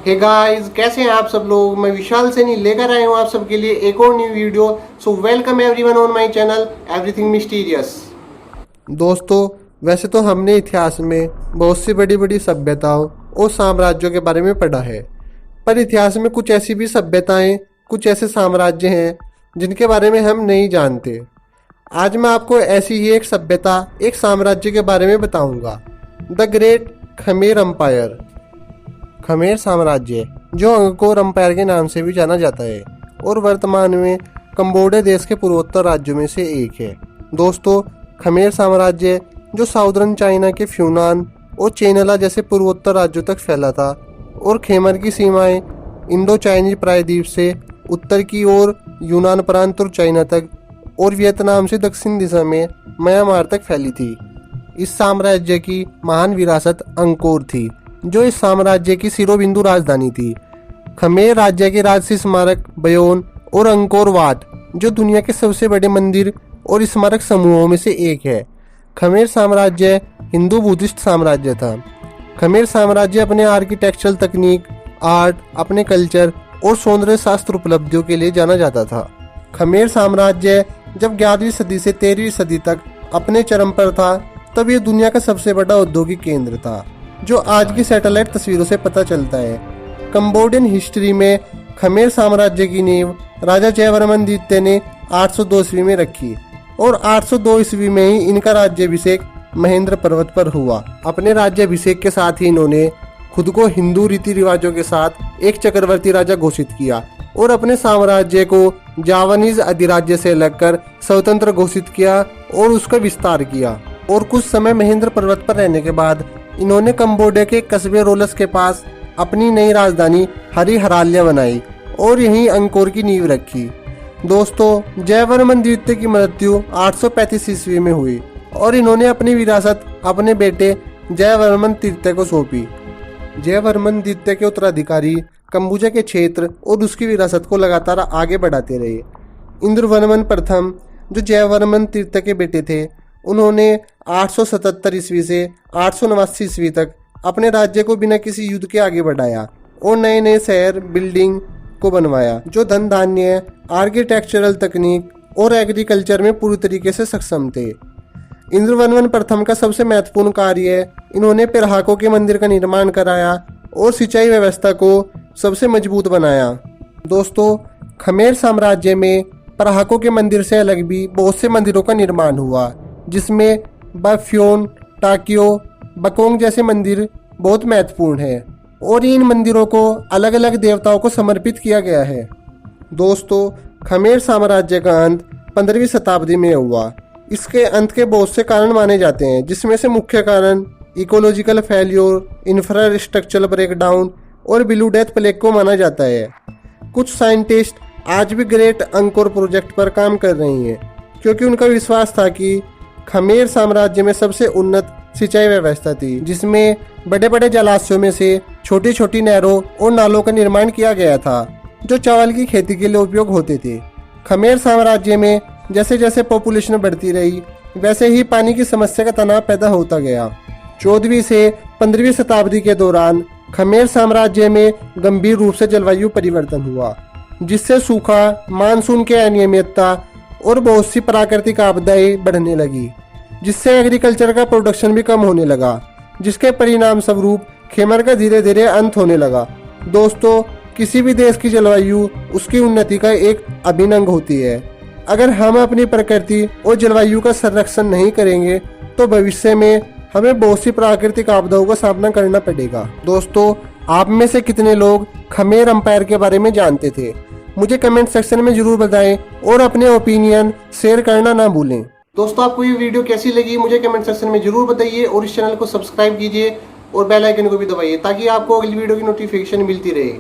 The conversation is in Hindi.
हे गाइस, कैसे हैं आप सब लोग। मैं विशाल सैनी लेकर आया हूँ आप सबके लिए एक और new video. So welcome everyone on my channel everything mysterious. दोस्तों, वैसे तो हमने इतिहास में बहुत सी बड़ी बड़ी सभ्यताओं और साम्राज्यों के बारे में पढ़ा है, पर इतिहास में कुछ ऐसी भी सभ्यताएं, कुछ ऐसे साम्राज्य हैं जिनके बारे में हम नहीं जानते। आज मैं आपको ऐसी ही एक सभ्यता, एक साम्राज्य के बारे में बताऊंगा, the great Khmer empire. Khmer साम्राज्य, जो अंगकोर एम्पायर के नाम से भी जाना जाता है और वर्तमान में कंबोडिया देश के पूर्वोत्तर राज्यों में से एक है। दोस्तों, खमेर साम्राज्य जो साउदर्न चाइना के फ्यूनान और चेनला जैसे पूर्वोत्तर राज्यों तक फैला था और खेमर की सीमाएं इंडो चाइनीज प्रायद्वीप से उत्तर की ओर यूनान प्रांत और चाइना तक और वियतनाम से दक्षिण दिशा में म्यांमार तक फैली थी। इस साम्राज्य की महान विरासत अंकोर थी, जो इस साम्राज्य की शिरोबिंदु राजधानी थी। खमेर राज्य के राजसी स्मारक बयोन और अंकोर वाट, जो दुनिया के सबसे बड़े मंदिर और स्मारक समूहों में से एक है। खमेर साम्राज्य हिंदू बुद्धिस्ट साम्राज्य था। खमेर साम्राज्य अपने आर्किटेक्चरल तकनीक, आर्ट, अपने कल्चर और सौंदर्य शास्त्र उपलब्धियों के लिए जाना जाता था। खमेर साम्राज्य जब 11वीं सदी से 13वीं सदी तक अपने चरम पर था, तब यह दुनिया का सबसे बड़ा औद्योगिक केंद्र था, जो आज की सैटेलाइट तस्वीरों से पता चलता है। कंबोडियन हिस्ट्री में खमेर साम्राज्य की नींव राजा जयवर्मन द्वितीय ने 802 ईस्वी में रखी और 802 ईस्वी में ही इनका राज्याभिषेक महेंद्र पर्वत पर हुआ। अपने राज्याभिषेक के साथ ही इन्होंने खुद को हिंदू रीति रिवाजों के साथ एक चक्रवर्ती राजा घोषित किया और अपने साम्राज्य को जावानीज अधिराज्य से लगकर स्वतंत्र घोषित किया और उसका विस्तार किया। और कुछ समय महेंद्र पर्वत पर रहने के बाद इन्होंने कंबोडिया के कस्बे रोलस के पास अपनी नई राजधानी हरिहराल्या बनाई और यहीं अंकोर की नींव रखी। दोस्तों, जयवर्मन द्वितीय की मृत्यु 835 ईस्वी में हुई और इन्होंने अपनी विरासत अपने बेटे जयवर्मन तृतीय को सौंपी। जयवर्मन द्वितीय के उत्तराधिकारी कंबुजा के क्षेत्र और उसकी विरासत को लगातार आगे बढ़ाते रहे। इंद्रवर्मन प्रथम, जो जयवर्मन तृतीय के बेटे थे, उन्होंने 877 ईस्वी से 889 ईस्वी तक अपने राज्य को बिना किसी युद्ध के आगे बढ़ाया और नए नए शहर बिल्डिंग को बनवाया, जो धन धान्य, आर्किटेक्चरल तकनीक और एग्रीकल्चर में पूरी तरीके से सक्षम थे। इंद्रवर्मन प्रथम का सबसे महत्वपूर्ण कार्य, इन्होंने पिराहकों के मंदिर का निर्माण कराया और सिंचाई व्यवस्था को सबसे मजबूत बनाया। दोस्तों, खमेर साम्राज्य में पिराहकों के मंदिर से अलग भी बहुत से मंदिरों का निर्माण हुआ, जिसमें बाफ्योन, टाकियो, बकोंग जैसे मंदिर बहुत महत्वपूर्ण हैं और इन मंदिरों को अलग अलग देवताओं को समर्पित किया गया है। दोस्तों, खमेर साम्राज्य का अंत 15वीं शताब्दी में हुआ। इसके अंत के बहुत से कारण माने जाते हैं, जिसमें से मुख्य कारण इकोलॉजिकल फेल्योर, इंफ्रास्ट्रक्चरल ब्रेकडाउन और ब्लू डेथ प्लेग को माना जाता है। कुछ साइंटिस्ट आज भी ग्रेट अंकोर प्रोजेक्ट पर काम कर रही हैं, क्योंकि उनका विश्वास था कि खमेर साम्राज्य में सबसे उन्नत सिंचाई व्यवस्था थी, जिसमें बड़े बड़े जलाशयों में से छोटी छोटी नहरों और नालों का निर्माण किया गया था, जो चावल की खेती के लिए उपयोग होते थे। खमेर साम्राज्य में जैसे जैसे पॉपुलेशन बढ़ती रही, वैसे ही पानी की समस्या का तनाव पैदा होता गया। 14वीं से 15वीं शताब्दी के दौरान खमेर साम्राज्य में गंभीर रूप से जलवायु परिवर्तन हुआ, जिससे सूखा, मानसून की अनियमितता और बहुत सी प्राकृतिक आपदाएं बढ़ने लगी, जिससे एग्रीकल्चर का प्रोडक्शन भी कम होने लगा, जिसके परिणाम स्वरूप खेमर का धीरे धीरे अंत होने लगा। दोस्तों, किसी भी देश की जलवायु उसकी उन्नति का एक अभिन्न अंग होती है। अगर हम अपनी प्रकृति और जलवायु का संरक्षण नहीं करेंगे तो भविष्य में हमें बहुत सी प्राकृतिक आपदाओं का सामना करना पड़ेगा। दोस्तों, आप में से कितने लोग खमेर एम्पायर के बारे में जानते थे? मुझे कमेंट सेक्शन में जरूर बताएं और अपने ओपिनियन शेयर करना ना भूलें। दोस्तों, आपको ये वीडियो कैसी लगी मुझे कमेंट सेक्शन में जरूर बताइए और इस चैनल को सब्सक्राइब कीजिए और बेल आइकन को भी दबाइए, ताकि आपको अगली वीडियो की नोटिफिकेशन मिलती रहे।